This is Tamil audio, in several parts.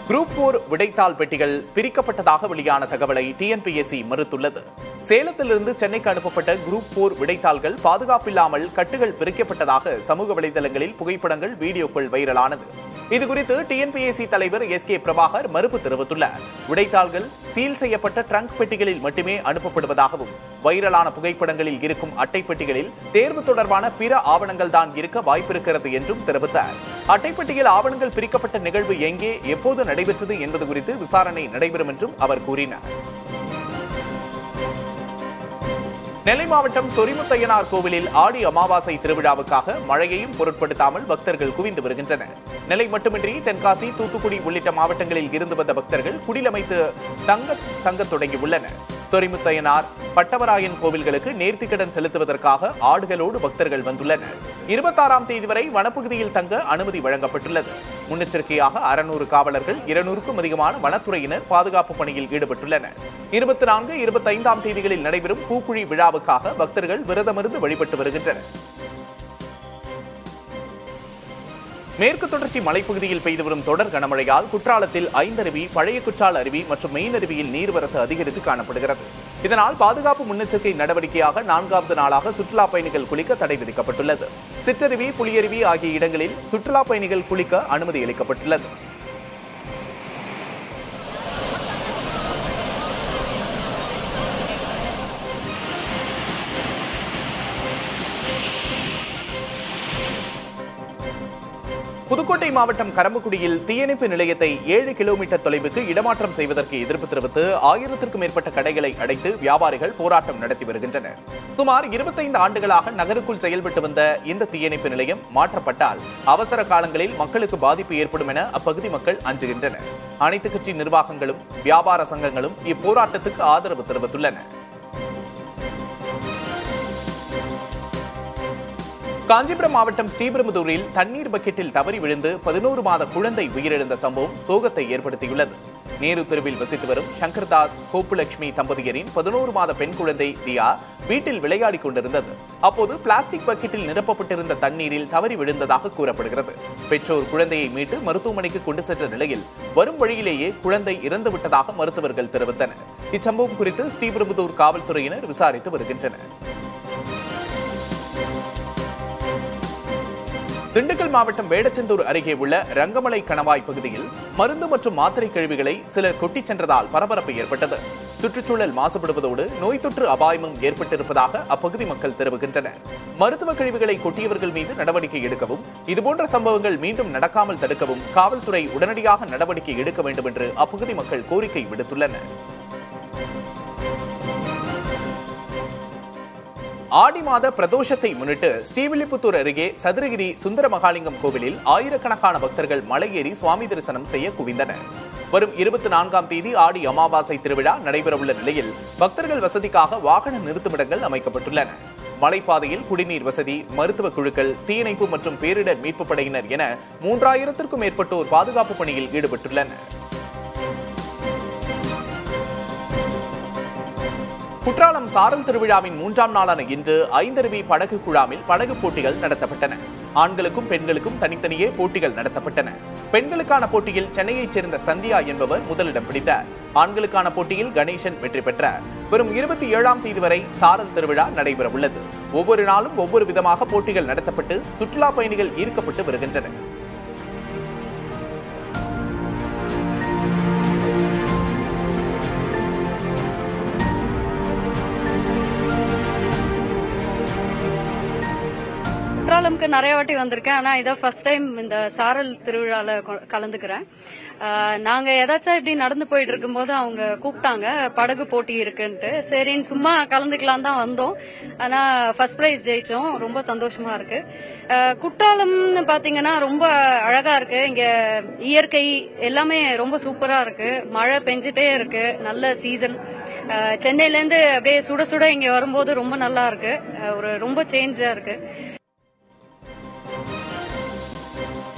குரூப் 4 விடைத்தாள் பெட்டிகள் பிரிக்கப்பட்டதாக வெளியான தகவலை டிஎன்பிஎஸ்சி மறுத்துள்ளது. சேலத்திலிருந்து சென்னைக்கு அனுப்பப்பட்ட குரூப் 4 விடைத்தாள்கள் பாதுகாப்பில்லாமல் கட்டுகள் பிரிக்கப்பட்டதாக சமூக வலைதளங்களில் புகைப்படங்கள், வீடியோக்கள் வைரலானது. இதுகுறித்து டிஎன்பிஎஸ்சி தலைவர் எஸ்.கே. பிரபாகர் மறுப்பு தெரிவித்துள்ளார். விடைத்தாள்கள் சீல் செய்யப்பட்ட ட்ரங்க் பெட்டிகளில் மட்டுமே அனுப்பப்படுவதாகவும், வைரலான புகைப்படங்களில் இருக்கும் அட்டை பெட்டிகளில் தேர்வு தொடர்பான பிற ஆவணங்கள் தான் இருக்க வாய்ப்பிருக்கிறது என்றும் தெரிவித்தார். அட்டைப்பெட்டியில் ஆவணங்கள் பிரிக்கப்பட்ட நிகழ்வு எங்கே, எப்போது நடைபெற்றது என்பது குறித்து விசாரணை நடைபெறும் என்றும் அவர் கூறினார். நெல்லை மாவட்டம் சொரிமுத்தையனார் கோவிலில் ஆடி அமாவாசை திருவிழாவுக்காக மழையையும் பொருட்படுத்தாமல் பக்தர்கள் குவிந்து வருகின்றனர். நெல்லை மட்டுமின்றி தென்காசி, தூத்துக்குடி உள்ளிட்ட மாவட்டங்களில் இருந்து வந்த பக்தர்கள் குடிலமைத்து தங்கத் தொடங்கியுள்ளனர். சொரிமுத்தையனார், பட்டவராயன் கோவில்களுக்கு நேர்த்திக்கடன் செலுத்துவதற்காக ஆடுகளோடு பக்தர்கள் வந்துள்ளனர். 26ஆம் தேதி வரை வனப்பகுதியில் தங்க அனுமதி வழங்கப்பட்டுள்ளது. முன்னெச்சரிக்கையாக 600 காவலர்கள், 200க்கும் அதிகமான வனத்துறையினர் பாதுகாப்பு பணியில் ஈடுபட்டுள்ளனர். 24, 25ஆம் தேதிகளில் நடைபெறும் பூக்குழி விழாவுக்காக பக்தர்கள் விரதமிருந்து வழிபட்டு வருகின்றனர். மேற்கு தொடர்ச்சி மலைப்பகுதியில் பெய்து வரும் தொடர் கனமழையால் குற்றாலத்தில் ஐந்தருவி, பழைய குற்றால அருவி மற்றும் மெயின் அருவியில் நீர்வரத்து அதிகரித்து காணப்படுகிறது. இதனால் பாதுகாப்பு முன்னெச்சரிக்கை நடவடிக்கையாக 4வது நாளாக சுற்றுலா பயணிகள் குளிக்க தடை விதிக்கப்பட்டுள்ளது. சிற்றருவி, புலியருவி ஆகிய இடங்களில் சுற்றுலா பயணிகள் குளிக்க அனுமதி அளிக்கப்பட்டுள்ளது. புதுக்கோட்டை மாவட்டம் கரம்பக்குடியில் தீயணைப்பு நிலையத்தை 7 கிலோமீட்டர் தொலைவுக்கு இடமாற்றம் செய்வதற்கு எதிர்ப்பு தெரிவித்து 1000க்கும் மேற்பட்ட கடைகளை அடைத்து வியாபாரிகள் போராட்டம் நடத்தி வருகின்றனர். சுமார் 25 ஆண்டுகளாக நகருக்குள் செயல்பட்டு வந்த இந்த தீயணைப்பு நிலையம் மாற்றப்பட்டால் அவசர காலங்களில் மக்களுக்கு பாதிப்பு ஏற்படும் என அப்பகுதி மக்கள் அஞ்சுகின்றனர். அனைத்து கட்சி நிர்வாகங்களும் வியாபார சங்கங்களும் இப்போராட்டத்துக்கு ஆதரவு தெரிவித்துள்ளனர். காஞ்சிபுரம் மாவட்டம் ஸ்ரீபெரும்புதூரில் தண்ணீர் பக்கெட்டில் தவறி விழுந்து 11 மாத குழந்தை உயிரிழந்த சம்பவம் சோகத்தை ஏற்படுத்தியுள்ளது. நேரு தெருவில் வசித்து வரும் சங்கர்தாஸ், கோப்புலட்சுமி தம்பதியரின் 11 மாத பெண் குழந்தை தியா வீட்டில் விளையாடிக் கொண்டிருந்தது. அப்போது பிளாஸ்டிக் பக்கெட்டில் நிரப்பப்பட்டிருந்த தண்ணீரில் தவறி விழுந்ததாக கூறப்படுகிறது. பெற்றோர் குழந்தையை மீட்டு மருத்துவமனைக்கு கொண்டு சென்ற நிலையில் வரும் வழியிலேயே குழந்தை இறந்துவிட்டதாக மருத்துவர்கள் தெரிவித்தனர். இச்சம்பவம் குறித்து ஸ்ரீபெரும்புதூர் காவல்துறையினர் விசாரித்து வருகின்றனர். திண்டுக்கல் மாவட்டம் வேடச்சந்தூர் அருகே உள்ள ரங்கமலை கணவாய் பகுதியில் மருந்து மற்றும் மாத்திரை கழிவுகளை சிலர் கொட்டிச் சென்றதால் பரபரப்பு ஏற்பட்டது. சுற்றுச்சூழல் மாசுபடுவதோடு நோய் தொற்று அபாயமும் ஏற்பட்டிருப்பதாக அப்பகுதி மக்கள் தெரிவிக்கின்றனர். மருத்துவ கழிவுகளை கொட்டியவர்கள் மீது நடவடிக்கை எடுக்கவும், இதுபோன்ற சம்பவங்கள் மீண்டும் நடக்காமல் தடுக்கவும் காவல்துறை உடனடியாக நடவடிக்கை எடுக்க வேண்டும் என்று அப்பகுதி மக்கள் கோரிக்கை விடுத்துள்ளனர். ஆடி மாத பிரதோஷத்தை முன்னிட்டு ஸ்ரீவில்லிபுத்தூர் அருகே சதுரகிரி சுந்தர மகாலிங்கம் கோவிலில் ஆயிரக்கணக்கான பக்தர்கள் மலையேறி சுவாமி தரிசனம் செய்ய குவிந்தனர். வரும் 24ஆம் தேதி ஆடி அமாவாசை திருவிழா நடைபெறவுள்ள நிலையில் பக்தர்கள் வசதிக்காக வாகன நிறுத்துமிடங்கள் அமைக்கப்பட்டுள்ளன. மலைப்பாதையில் குடிநீர் வசதி, மருத்துவ குழுக்கள், தீயணைப்பு மற்றும் பேரிடர் மீட்புப் படையினர் என 3000க்கும் மேற்பட்டோர் பாதுகாப்பு பணியில் ஈடுபட்டுள்ளனர். குற்றாலம் சாரல் திருவிழாவின் 3ஆம் நாளான இன்று ஐந்தருவி படகு குழாமில் படகு போட்டிகள் நடத்தப்பட்டன. ஆண்களுக்கும் பெண்களுக்கும் தனித்தனியே போட்டிகள் நடத்தப்பட்டன. பெண்களுக்கான போட்டியில் சென்னையைச் சேர்ந்த சந்தியா என்பவர் முதலிடம் பிடித்தார். ஆண்களுக்கான போட்டியில் கணேசன் வெற்றி பெற்றார். வரும் 27ஆம் தேதி வரை சாரல் திருவிழா நடைபெறவுள்ளது. ஒவ்வொரு நாளும் ஒவ்வொரு விதமாக போட்டிகள் நடத்தப்பட்டு சுற்றுலா பயணிகள் ஈர்க்கப்பட்டு வருகின்றனர். குற்றாலம்க்கு நிறைய வாட்டி வந்திருக்கேன். ஆனா இதான் ஃபர்ஸ்ட் டைம் இந்த சாரல் திருவிழால கலந்துக்கிறேன். நாங்க ஏதாச்சும் இப்படி நடந்து போயிட்டு இருக்கும் போது அவங்க கூப்பிட்டாங்க, படகு போட்டி இருக்குன்ட்டு. சரின்னு சும்மா கலந்துக்கலாம் தான் வந்தோம். ஆனா ஃபர்ஸ்ட் பிரைஸ் ஜெயிச்சோம். ரொம்ப சந்தோஷமா இருக்கு. குற்றாலம்னு பாத்தீங்கன்னா ரொம்ப அழகா இருக்கு. இங்க இயற்கை எல்லாமே ரொம்ப சூப்பரா இருக்கு. மழை பெஞ்சிட்டே இருக்கு. நல்ல சீசன். சென்னையில இருந்து அப்படியே சுட சுட இங்க வரும்போது ரொம்ப நல்லா இருக்கு. ஒரு ரொம்ப சேஞ்சா இருக்கு.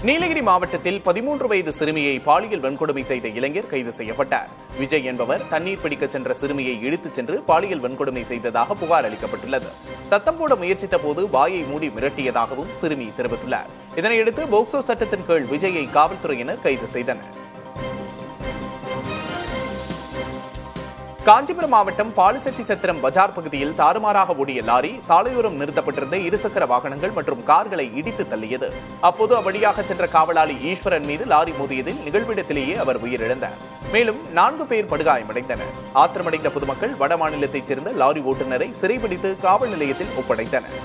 நீலகிரி மாவட்டத்தில் 13 வயது சிறுமியை பாலியல் வன்கொடுமை செய்த இளைஞர் கைது செய்யப்பட்டார். விஜய் என்பவர் தண்ணீர் பிடிக்க சென்ற சிறுமியை இழுத்துச் சென்று பாலியல் வன்கொடுமை செய்ததாக புகார் அளிக்கப்பட்டுள்ளது. சத்தம் போட முயற்சித்த போது வாயை மூடி மிரட்டியதாகவும் சிறுமி தெரிவித்துள்ளார். இதனையடுத்து போக்சோ சட்டத்தின் கீழ் விஜயை காவல்துறையினர் கைது செய்தனர். காஞ்சிபுரம் மாவட்டம் பாலுசெட்டி சத்திரம் பஜார் பகுதியில் தாறுமாறாக ஓடிய லாரி சாலையோரம் நிறுத்தப்பட்டிருந்த இருசக்கர வாகனங்கள் மற்றும் கார்களை இடித்து தள்ளியது. அப்போது அவ்வழியாக சென்ற காவலாளி ஈஸ்வரன் மீது லாரி மோதியதில் நிகழ்விடத்திலேயே அவர் உயிரிழந்தார். மேலும் 4 பேர் படுகாயமடைந்தனர். ஆத்திரமடைந்த பொதுமக்கள் வட மாநிலத்தைச் சேர்ந்த லாரி ஓட்டுநரை சிறைபிடித்து காவல் நிலையத்தில் ஒப்படைத்தனர்.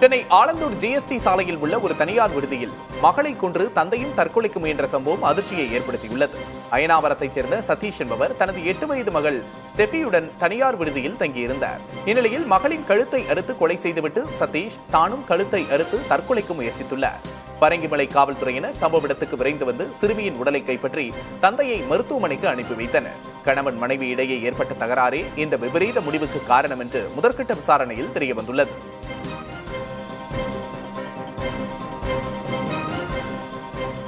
சென்னை ஆலந்தூர் ஜிஎஸ்டி சாலையில் உள்ள ஒரு தனியார் விடுதியில் மகளை கொன்று தந்தையும் தற்கொலைக்கு முயன்ற சம்பவம் அதிர்ச்சியை ஏற்படுத்தியுள்ளது. அயனாவரத்தைச் சேர்ந்த சதீஷ் என்பவர் தனது 8 வயது மகள் ஸ்டெஃபியுடன் தனியார் விடுதியில் தங்கியிருந்தார். இந்நிலையில் மகளின் கழுத்தை அறுத்து கொலை செய்துவிட்டு சதீஷ் தானும் கழுத்தை அறுத்து தற்கொலைக்கு முயற்சித்துள்ளார். பரங்கிமலை காவல்துறையினர் சம்பவ இடத்துக்கு விரைந்து வந்து சிறுமியின் உடலை கைப்பற்றி தந்தையை மருத்துவமனைக்கு அனுப்பி வைத்தனர். கணவன் மனைவி இடையே ஏற்பட்ட தகராறே இந்த விபரீத முடிவுக்கு காரணம் என்று முதற்கட்ட விசாரணையில் தெரியவந்துள்ளது.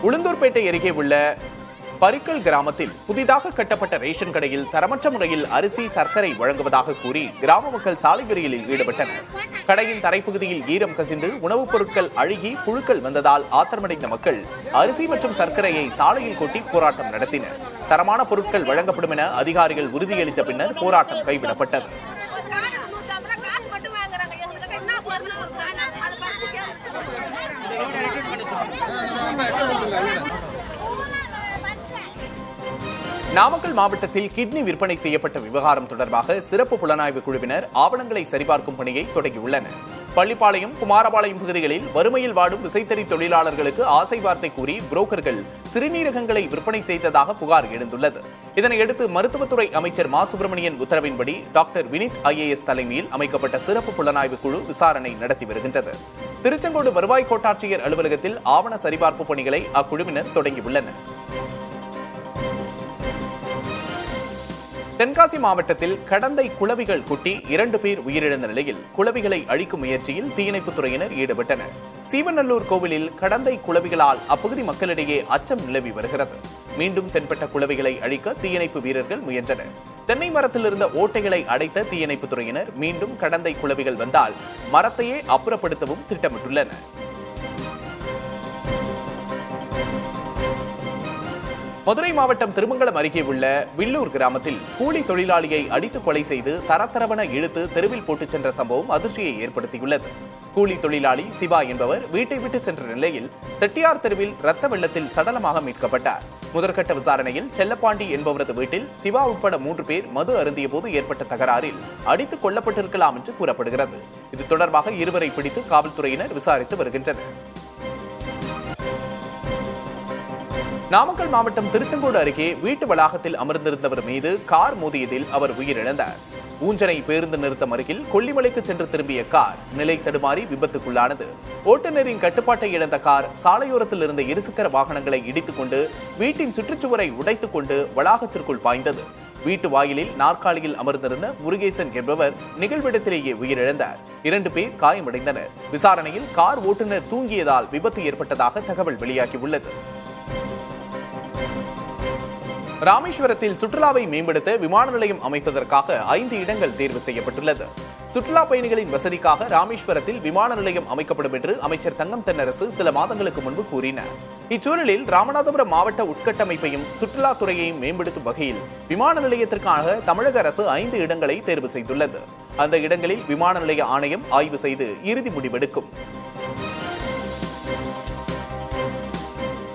உளுந்தூர்பேட்டை அருகே உள்ள பரிக்கல் கிராமத்தில் புதிதாக கட்டப்பட்ட ரேஷன் கடையில் தரமற்ற முறையில் அரிசி, சர்க்கரை வழங்குவதாக கூறி கிராம மக்கள் சாலை மறியலில் ஈடுபட்டனர். கடையின் தரைப்பகுதியில் ஈரம் கசிந்து உணவுப் பொருட்கள் அழுகி புழுக்கள் வந்ததால் ஆத்திரமடைந்த மக்கள் அரிசி மற்றும் சர்க்கரையை சாலையில் கொட்டி போராட்டம் நடத்தினர். தரமான பொருட்கள் வழங்கப்படும் என அதிகாரிகள் உறுதியளித்த பின்னர் போராட்டம் கைவிடப்பட்டது. நாமக்கல் மாவட்டத்தில் கிட்னி விற்பனை செய்யப்பட்ட விவகாரம் தொடர்பாக சிறப்பு புலனாய்வு குழுவினர் ஆவணங்களை சரிபார்க்கும் பணியை தொடங்கியுள்ளனர். பள்ளிப்பாளையம், குமாரபாளையம் பகுதிகளில் வறுமையில் வாடும் விசைத்தறி தொழிலாளர்களுக்கு ஆசை வார்த்தை கூறி புரோக்கர்கள் சிறுநீரகங்களை விற்பனை செய்ததாக புகார் எழுந்துள்ளது. இதனையடுத்து மருத்துவத்துறை அமைச்சர் மா சுப்பிரமணியன் உத்தரவின்படி டாக்டர் வினித் IAS தலைமையில் அமைக்கப்பட்ட சிறப்பு புலனாய்வு குழு விசாரணை நடத்தி வருகின்றது. திருச்செங்கோடு வருவாய் கோட்டாட்சியர் அலுவலகத்தில் ஆவண சரிபார்ப்பு பணிகளை அக்குழுவினர் தொடங்கியுள்ளனர். தென்காசி மாவட்டத்தில் கடந்தை குளவிகள் கொட்டி 2 பேர் உயிரிழந்த நிலையில் குளவிகளை அழிக்கும் முயற்சியில் தீயணைப்புத் துறையினர் ஈடுபட்டனர். சீவநல்லூர் கோவிலில் கடந்தை குளவிகளால் அப்பகுதி மக்களிடையே அச்சம் நிலவி வருகிறது. மீண்டும் தென்பட்ட குளவிகளை அழிக்க தீயணைப்பு வீரர்கள் முயன்றனர். தென்னை மரத்தில் இருந்த ஓட்டைகளை அடைத்த தீயணைப்புத் துறையினர் மீண்டும் கடந்தை குளவிகள் வந்தால் மரத்தையே அப்புறப்படுத்தவும் திட்டமிட்டுள்ளனர். மதுரை மாவட்டம் திருமங்கலம் அருகே உள்ள வில்லூர் கிராமத்தில் கூலி தொழிலாளியை அடித்து கொலை செய்து தரத்தரவென இழுத்து தெருவில் போட்டுச் சென்ற சம்பவம் அதிர்ச்சியை ஏற்படுத்தியுள்ளது. கூலி தொழிலாளி சிவா என்பவர் வீட்டை விட்டு சென்ற நிலையில் செட்டியார் தெருவில் ரத்த வெள்ளத்தில் சடலமாக மீட்கப்பட்டார். முதற்கட்ட விசாரணையில் செல்லப்பாண்டி என்பவரது வீட்டில் சிவா உட்பட 3 பேர் மது அருந்திய போது ஏற்பட்ட தகராறில் அடித்துக் கொல்லப்பட்டிருக்கலாம் என்று கூறப்படுகிறது. இது தொடர்பாக இருவரை பிடித்து காவல்துறையினர் விசாரித்து வருகின்றனர். நாமக்கல் மாவட்டம் திருச்செங்கோடு அருகே வீட்டு வளாகத்தில் அமர்ந்திருந்தவர் மீது கார் மோதியதில் அவர் உயிரிழந்தார். ஊஞ்சனை பேருந்து நிறுத்தம் அருகில் கொல்லிமலைக்கு சென்று திரும்பிய கார் நிலை தடுமாறி விபத்துக்குள்ளானது. ஓட்டுநரின் கட்டுப்பாட்டை இழந்த கார் சாலையோரத்தில் இருந்த இருசக்கர வாகனங்களை இடித்துக் கொண்டு வீட்டின் சுற்றுச்சுவரை உடைத்துக் கொண்டு வளாகத்திற்குள் பாய்ந்தது. வீட்டு வாயிலில் நாற்காலியில் அமர்ந்திருந்த முருகேசன் என்பவர் நிகழ்விடத்திலேயே உயிரிழந்தார். 2 பேர் காயமடைந்தனர். விசாரணையில் கார் ஓட்டுநர் தூங்கியதால் விபத்து ஏற்பட்டதாக தகவல் வெளியாகியுள்ளது. ராமேஸ்வரத்தில் சுற்றுலாவை மேம்படுத்த விமான நிலையம் அமைப்பதற்காக 5 இடங்கள் தேர்வு செய்யப்பட்டுள்ளது. சுற்றுலா பயணிகளின் வசதிக்காக ராமேஸ்வரத்தில் விமான நிலையம் அமைக்கப்படும் என்று அமைச்சர் தங்கம் தென்னரசு சில மாதங்களுக்கு முன்பு கூறினார். இச்சூழலில் ராமநாதபுரம் மாவட்ட உட்கட்டமைப்பையும் சுற்றுலாத்துறையையும் மேம்படுத்தும் வகையில் விமான நிலையத்திற்காக தமிழக அரசு 5 இடங்களை தேர்வு செய்துள்ளது. அந்த இடங்களில் விமான நிலைய ஆணையம் ஆய்வு செய்து இறுதி முடிவெடுக்கும்.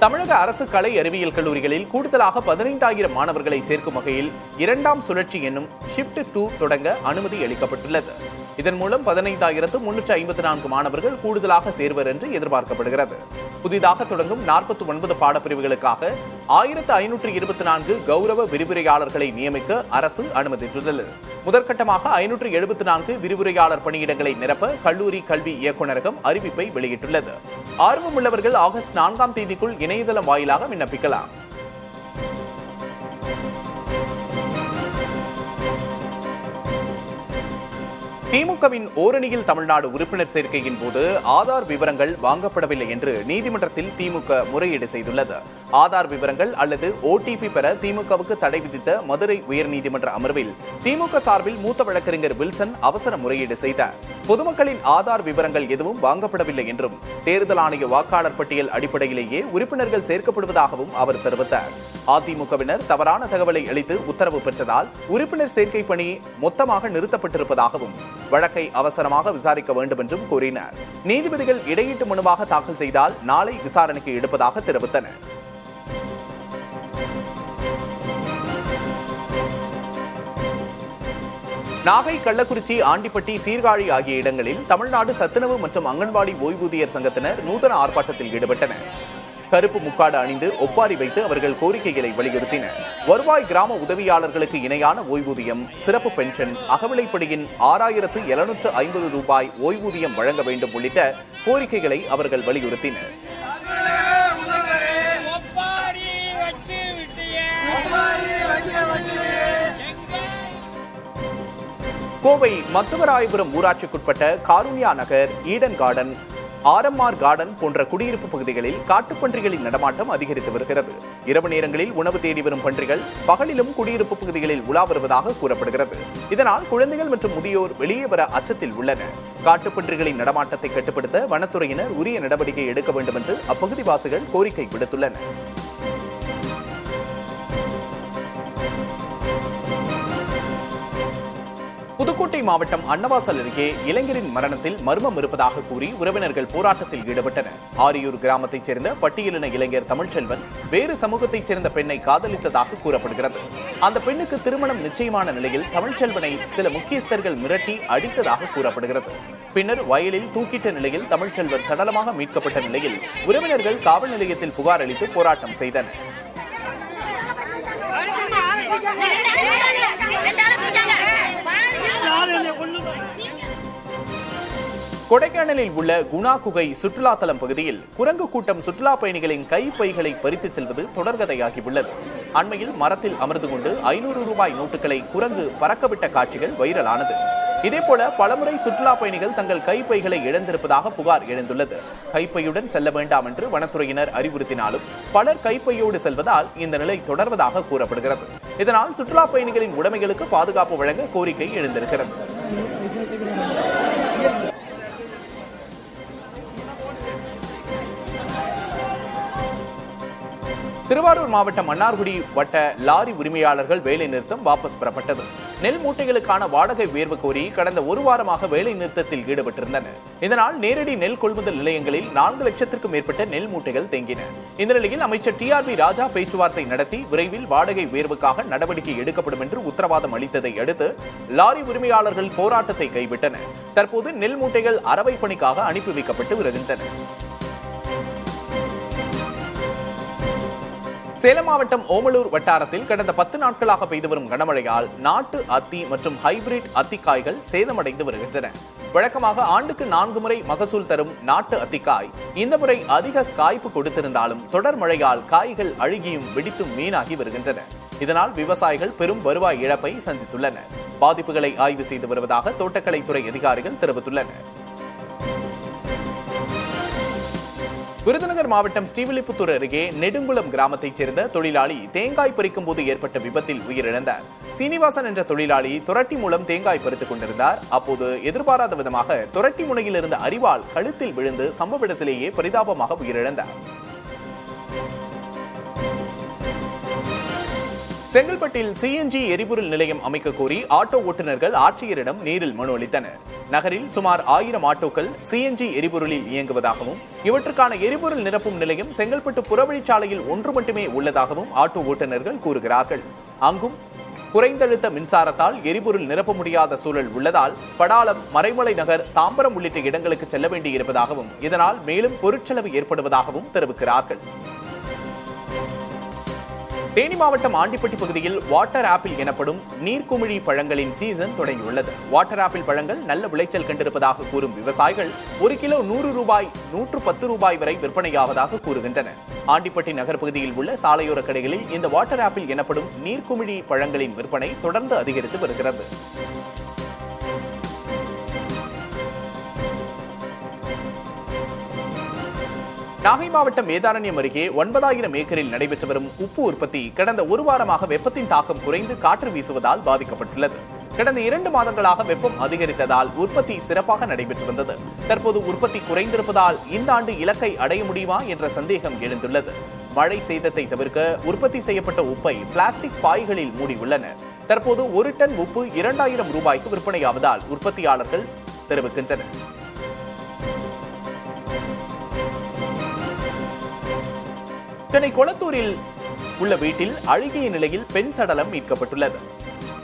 தமிழக அரசு கலை அறிவியல் கல்லூரிகளில் கூடுதலாக 15,000 மாணவர்களை சேர்க்கும் வகையில் 2ஆம் சுழற்சி என்னும் ஷிப்ட் 2 தொடங்க அனுமதி அளிக்கப்பட்டுள்ளது. இதன் மூலம் 15,354 மாணவர்கள் கூடுதலாக சேர்வர் என்று எதிர்பார்க்கப்படுகிறது. புதிதாக தொடங்கும் 49 பாடப்பிரிவுகளுக்காக 1,524 கௌரவ விரிவுரையாளர்களை நியமிக்க அரசு அனுமதித்துள்ளது. முதற்கட்டமாக 574 விரிவுரையாளர் பணியிடங்களை நிரப்ப கல்லூரி கல்வி இயக்குநரகம் அறிவிப்பை வெளியிட்டுள்ளது. ஆர்வமுள்ளவர்கள் ஆகஸ்ட் 4ஆம் தேதிக்குள் இணையதளம் வாயிலாக விண்ணப்பிக்கலாம். திமுகவின் ஓரணியில் தமிழ்நாடு உறுப்பினர் சேர்க்கையின் போது ஆதார் விவரங்கள் வாங்கப்படவில்லை என்று நீதிமன்றத்தில் திமுக முறையீடு செய்துள்ளது. ஆதார் விவரங்கள் அல்லது ஓடிபி பெற திமுகவுக்கு தடை விதித்த மதுரை உயர்நீதிமன்ற அமர்வில் திமுக சார்பில் மூத்த வழக்கறிஞர் வில்சன் அவசர முறையீடு செய்தார். பொதுமக்களின் ஆதார் விவரங்கள் எதுவும் வாங்கப்படவில்லை என்றும் தேர்தல் ஆணைய வாக்காளர் பட்டியல் அடிப்படையிலேயே உறுப்பினர்கள் சேர்க்கப்படுவதாகவும் அவர் தெரிவித்தார். அதிமுகவினர் தவறான தகவலை அளித்து உத்தரவு பெற்றதால் உறுப்பினர் சேர்க்கை பணி மொத்தமாக நிறுத்தப்பட்டிருப்பதாகவும் வழக்கை அவசரமாக விசாரிக்க வேண்டும் என்றும் கூறினார். நீதிபதிகள் இடையீட்டு மனுவாக தாக்கல் செய்தால் நாளை விசாரணைக்கு எடுப்பதாக தெரிவித்தனர். நாகை, கள்ளக்குறிச்சி, ஆண்டிப்பட்டி, சீர்காழி ஆகிய இடங்களில் தமிழ்நாடு சத்துணவு மற்றும் அங்கன்வாடி ஓய்வூதியர் சங்கத்தினர் நூதன ஆர்ப்பாட்டத்தில் ஈடுபட்டனர். கருப்பு முக்காடு அணிந்து ஒப்பாரி வைத்து அவர்கள் கோரிக்கைகளை வலியுறுத்தினர். வருவாய் கிராம உதவியாளர்களுக்கு இணையான ஓய்வூதியம், சிறப்பு பென்ஷன், அகவிலைப்படியின் 6750 ரூபாய் ஓய்வூதியம் வழங்க வேண்டும் உள்ளிட்ட கோரிக்கைகளை அவர்கள் வலியுறுத்தினர். கோவை மத்துவராயபுரம் ஊராட்சிக்குட்பட்ட காருண்யா நகர், ஈடன் கார்டன், ஆர்எம்ஆர் கார்டன் போன்ற குடியிருப்பு பகுதிகளில் காட்டுப்பன்றிகளின் நடமாட்டம் அதிகரித்து வருகிறது. இரவு நேரங்களில் உணவு தேடி வரும் பன்றிகள் பகலிலும் குடியிருப்பு பகுதிகளில் உலா வருவதாக கூறப்படுகிறது. இதனால் குழந்தைகள் மற்றும் முதியோர் வெளியே வர அச்சத்தில் உள்ளனர். காட்டுப்பன்றிகளின் நடமாட்டத்தை கட்டுப்படுத்த வனத்துறையினர் உரிய நடவடிக்கை எடுக்க வேண்டும் என்று அப்பகுதிவாசிகள் கோரிக்கை விடுத்துள்ளனர். புதுக்கோட்டை மாவட்டம் அன்னவாசல் அருகே இளைஞரின் மரணத்தில் மர்மம் இருப்பதாக கூறி உறவினர்கள் போராட்டத்தில் ஈடுபட்டனர். ஆரியூர் கிராமத்தைச் சேர்ந்த பட்டியலின இளைஞர் தமிழ்ச்செல்வன் வேறு சமூகத்தைச் சேர்ந்த பெண்ணை காதலித்ததாக கூறப்படுகிறது. அந்த பெண்ணுக்கு திருமணம் நிச்சயமான நிலையில் தமிழ்ச்செல்வனை சில முக்கியஸ்தர்கள் மிரட்டி அடித்ததாக கூறப்படுகிறது. பின்னர் வயலில் தூக்கிட்ட நிலையில் தமிழ்ச்செல்வன் சடலமாக மீட்கப்பட்ட நிலையில் உறவினர்கள் காவல் நிலையத்தில் புகார் அளித்து போராட்டம் செய்தனர். கொடைக்கானலில் உள்ள குணா குகை சுற்றுலா தலம் பகுதியில் குரங்கு கூட்டம் சுற்றுலா பயணிகளின் கைப்பைகளை பறித்துச் செல்வது தொடர்கதையாகியுள்ளது. அண்மையில் மரத்தில் அமர்ந்து கொண்டு 500 ரூபாய் நோட்டுகளை குரங்கு பறக்கவிட்ட காட்சிகள் வைரலானது. இதேபோல பலமுறை சுற்றுலா பயணிகள் தங்கள் கைப்பைகளை இழந்திருப்பதாக புகார் எழுந்துள்ளது. கைப்பையுடன் செல்ல வேண்டாம் என்று வனத்துறையினர் அறிவுறுத்தினாலும் பலர் கைப்பையோடு செல்வதால் இந்த நிலை தொடர்வதாக கூறப்படுகிறது. இதனால் சுற்றுலா பயணிகளின் உடைமைகளுக்கு பாதுகாப்பு வழங்க கோரிக்கை எழுந்திருக்கிறது. திருவாரூர் மாவட்டம் மன்னார்குடி வட்ட லாரி உரிமையாளர்கள் வேலை நிறுத்தம் வாபஸ் பெறப்பட்டது. நெல் மூட்டைகளுக்கான வாடகை உயர்வு கோரி கடந்த ஒரு வாரமாக வேலை நிறுத்தத்தில் ஈடுபட்டிருந்தனர். இதனால் நேரடி நெல் கொள்முதல் நிலையங்களில் 4 லட்சத்திற்கும் மேற்பட்ட நெல் மூட்டைகள் தேங்கின. இந்த நிலையில் அமைச்சர் TRB ராஜா பேச்சுவார்த்தை நடத்தி விரைவில் வாடகை உயர்வுக்காக நடவடிக்கை எடுக்கப்படும் என்று உத்தரவாதம் அளித்ததை அடுத்து லாரி உரிமையாளர்கள் போராட்டத்தை கைவிட்டனர். தற்போது நெல் மூட்டைகள் அரவை பணிக்காக அனுப்பி வைக்கப்பட்டு வருகின்றன. சேலம் மாவட்டம் ஓமலூர் வட்டாரத்தில் கடந்த 10 நாட்களாக பெய்து வரும் கனமழையால் நாட்டு அத்தி மற்றும் ஹைபிரிட் அத்திக்காய்கள் சேதமடைந்து வருகின்றன. வழக்கமாக ஆண்டுக்கு 4 முறை மகசூல் தரும் நாட்டு அத்திக்காய் இந்த முறை அதிக காய்ப்பு கொடுத்திருந்தாலும் தொடர் மழையால் காய்கள் அழுகியும் வெடித்தும் வீணாகி வருகின்றன. இதனால் விவசாயிகள் பெரும் வருவாய் இழப்பை சந்தித்துள்ளனர். பாதிப்புகளை ஆய்வு செய்து வருவதாக தோட்டக்கலைத்துறை அதிகாரிகள் தெரிவித்துள்ளனர். விருதுநகர் மாவட்டம் ஸ்ரீவில்லிபுத்தூர் அருகே நெடுங்குளம் கிராமத்தைச் சேர்ந்த தொழிலாளி தேங்காய் பறிக்கும் போது ஏற்பட்ட விபத்தில் உயிரிழந்தார். சீனிவாசன் என்ற தொழிலாளி துரட்டி மூலம் தேங்காய் பறித்துக் கொண்டிருந்தார். அப்போது எதிர்பாராத விதமாக துரட்டி முனையில் இருந்த அரிவாள் கழுத்தில் விழுந்து சம்பவ இடத்திலேயே பரிதாபமாக உயிரிழந்தார். செங்கல்பட்டில் CNG எரிபொருள் நிலையம் அமைக்க கோரி ஆட்டோ ஓட்டுநர்கள் ஆட்சியரிடம் நேரில் மனு அளித்தனர். நகரில் சுமார் 1000 ஆட்டோக்கள் CNG எரிபொருளில் இயங்குவதாகவும் இவற்றுக்கான எரிபொருள் நிரப்பும் நிலையம் செங்கல்பட்டு புறவழிச்சாலையில் ஒன்று மட்டுமே உள்ளதாகவும் ஆட்டோ ஓட்டுநர்கள் கூறுகிறார்கள். அங்கும் குறைந்தழுத்த மின்சாரத்தால் எரிபொருள் நிரப்ப முடியாத சூழல் உள்ளதால் படாலம், மறைமலை நகர், தாம்பரம் உள்ளிட்ட இடங்களுக்கு செல்ல வேண்டியிருப்பதாகவும் இதனால் மேலும் பொருட்செலவு ஏற்படுவதாகவும் தெரிவிக்கிறார்கள். தேனி மாவட்டம் ஆண்டிப்பட்டி பகுதியில் வாட்டர் ஆப்பிள் எனப்படும் நீர்க்குமிழி பழங்களின் சீசன் தொடங்கியுள்ளது. வாட்டர் ஆப்பிள் பழங்கள் நல்ல விளைச்சல் கண்டிருப்பதாக கூறும் விவசாயிகள் 1 கிலோ 100 ரூபாய், 110 ரூபாய் வரை விற்பனையாவதாக கூறுகின்றனர். ஆண்டிப்பட்டி நகர் பகுதியில் உள்ள சாலையோர கடைகளில் இந்த வாட்டர் ஆப்பிள் எனப்படும் நீர்க்குமிழி பழங்களின் விற்பனை தொடர்ந்து அதிகரித்து வருகிறது. நாகை மாவட்டம் வேதாரண்யம் அருகே 9,000 ஏக்கரில் நடைபெற்று வரும் உப்பு உற்பத்தி கடந்த ஒரு வாரமாக வெப்பத்தின் தாக்கம் குறைந்து காற்று வீசுவதால் பாதிக்கப்பட்டுள்ளது. கடந்த 2 மாதங்களாக வெப்பம் அதிகரித்ததால் உற்பத்தி சிறப்பாக நடைபெற்று வந்தது. தற்போது உற்பத்தி குறைந்திருப்பதால் இந்த ஆண்டு இலக்கை அடைய முடியுமா என்ற சந்தேகம் எழுந்துள்ளது. மழை சேதத்தை தவிர்க்க உற்பத்தி செய்யப்பட்ட உப்பை பிளாஸ்டிக் பாய்களில் மூடியுள்ளனர். தற்போது 1 டன் உப்பு 2,000 ரூபாய்க்கு விற்பனையாவதால் உற்பத்தியாளர்கள் தெரிவிக்கின்றனர். சென்னை கொளத்தூரில் உள்ள வீட்டில் அழுகிய நிலையில் பெண் சடலம் மீட்கப்பட்டுள்ளது.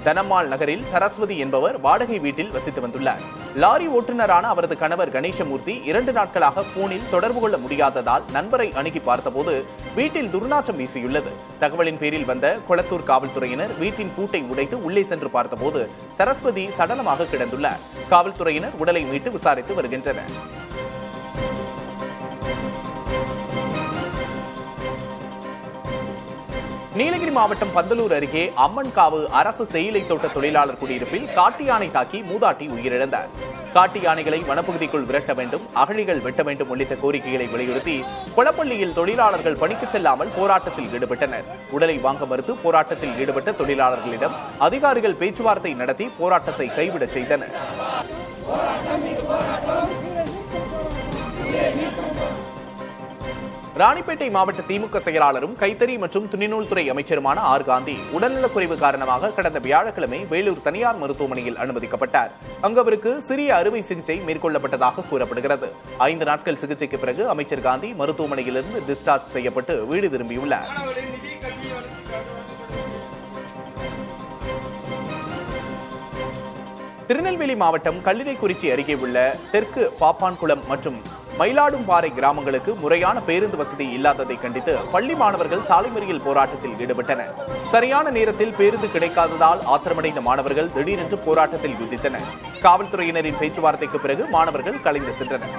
தனமால் நகரில் சரஸ்வதி என்பவர் வாடகை வீட்டில் வசித்து வந்துள்ளார். லாரி ஓட்டுநரான அவரது கணவர் கணேசமூர்த்தி 2 நாட்களாக போனில் தொடர்பு கொள்ள முடியாததால் நண்பரை அணுகி பார்த்தபோது வீட்டில் துர்நாற்றம் வீசியுள்ளது. தகவலின் பேரில் வந்த கொளத்தூர் காவல்துறையினர் வீட்டின் பூட்டை உடைத்து உள்ளே சென்று பார்த்தபோது சரஸ்வதி சடலமாக கிடந்துள்ளார். காவல்துறையினர் உடலை மீட்டு விசாரித்து வருகின்றனர். நீலகிரி மாவட்டம் பந்தலூர் அருகே அம்மன்காவு அரசு தேயிலை தோட்ட தொழிலாளர் குடியிருப்பில் காட்டு யானை தாக்கி மூதாட்டி உயிரிழந்தார். காட்டு யானைகளை வனப்பகுதிக்குள் விரட்ட வேண்டும், அகழிகள் வெட்ட வேண்டும் உள்ளிட்ட கோரிக்கைகளை வலியுறுத்தி கொளப்பள்ளியில் தொழிலாளர்கள் பணிக்கு செல்லாமல் போராட்டத்தில் ஈடுபட்டனர். உடலை வாங்க மறுத்து போராட்டத்தில் ஈடுபட்ட தொழிலாளர்களிடம் அதிகாரிகள் பேச்சுவார்த்தை நடத்தி போராட்டத்தை கைவிடச் செய்தனர். ராணிப்பேட்டை மாவட்ட திமுக செயலாளரும் கைத்தறி மற்றும் துணிநூல் துறை அமைச்சருமான ஆர் காந்தி உடல்நலக்குறைவு காரணமாக கடந்த வியாழக்கிழமை வேலூர் தனியார் மருத்துவமனையில் அனுமதிக்கப்பட்டார். அங்கு அவருக்கு சிறிய அறுவை சிகிச்சை மேற்கொள்ளப்பட்டதாக கூறப்படுகிறது. 5 நாட்கள் சிகிச்சைக்கு பிறகு அமைச்சர் காந்தி மருத்துவமனையிலிருந்து டிஸ்சார்ஜ் செய்யப்பட்டு வீடு திரும்பியுள்ளார். திருநெல்வேலி மாவட்டம் கல்லிடைக்குறிச்சி அருகே உள்ள தெற்கு பாப்பான்குளம் மற்றும் மயிலாடும்பாறை கிராமங்களுக்கு முறையான பேருந்து வசதி இல்லாததை கண்டித்து பள்ளி மாணவர்கள் சாலை மறியல் போராட்டத்தில் ஈடுபட்டனர். சரியான நேரத்தில் பேருந்து கிடைக்காததால் ஆத்திரமடைந்த மாணவர்கள் திடீரென்று போராட்டத்தில் குதித்தனர். காவல்துறையினரின் பேச்சுவார்த்தைக்கு பிறகு மாணவர்கள் கலைந்து சென்றனர்.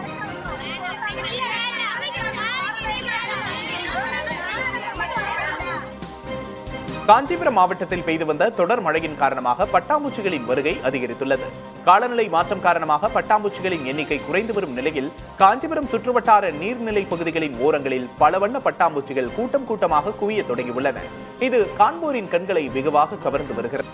காஞ்சிபுரம் மாவட்டத்தில் பெய்து வந்த தொடர் மழையின் காரணமாக பட்டாம்பூச்சிகளின் வருகை அதிகரித்துள்ளது. காலநிலை மாற்றம் காரணமாக பட்டாம்பூச்சிகளின் எண்ணிக்கை குறைந்து வரும் நிலையில் காஞ்சிபுரம் சுற்றுவட்டார நீர்நிலை பகுதிகளின் ஓரங்களில் பல வண்ண பட்டாம்பூச்சிகள் கூட்டம் கூட்டமாக குவிய தொடங்கியுள்ளன. இது காண்போரின் கண்களை வெகுவாக கவர்ந்து வருகிறது.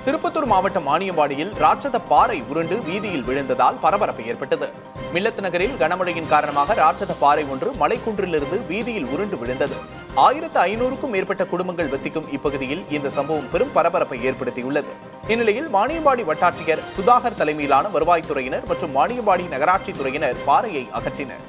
திருப்பத்தூர் மாவட்டம் மானியம்பாடியில் ராட்சத பாறை உருண்டு வீதியில் விழுந்ததால் பரபரப்பு ஏற்பட்டது. மில்லத் நகரில் கனமழையின் காரணமாக ராட்சத பாறை ஒன்று மலைக்குன்றிலிருந்து வீதியில் உருண்டு விழுந்தது. 1500க்கும் மேற்பட்ட குடும்பங்கள் வசிக்கும் இப்பகுதியில் இந்த சம்பவம் பெரும் பரபரப்பை ஏற்படுத்தியுள்ளது. இந்நிலையில் மானியம்பாடி வட்டாட்சியர் சுதாகர் தலைமையிலான வருவாய்த்துறையினர் மற்றும் மானியம்பாடி நகராட்சி துறையினர் பாறையை அகற்றினர்.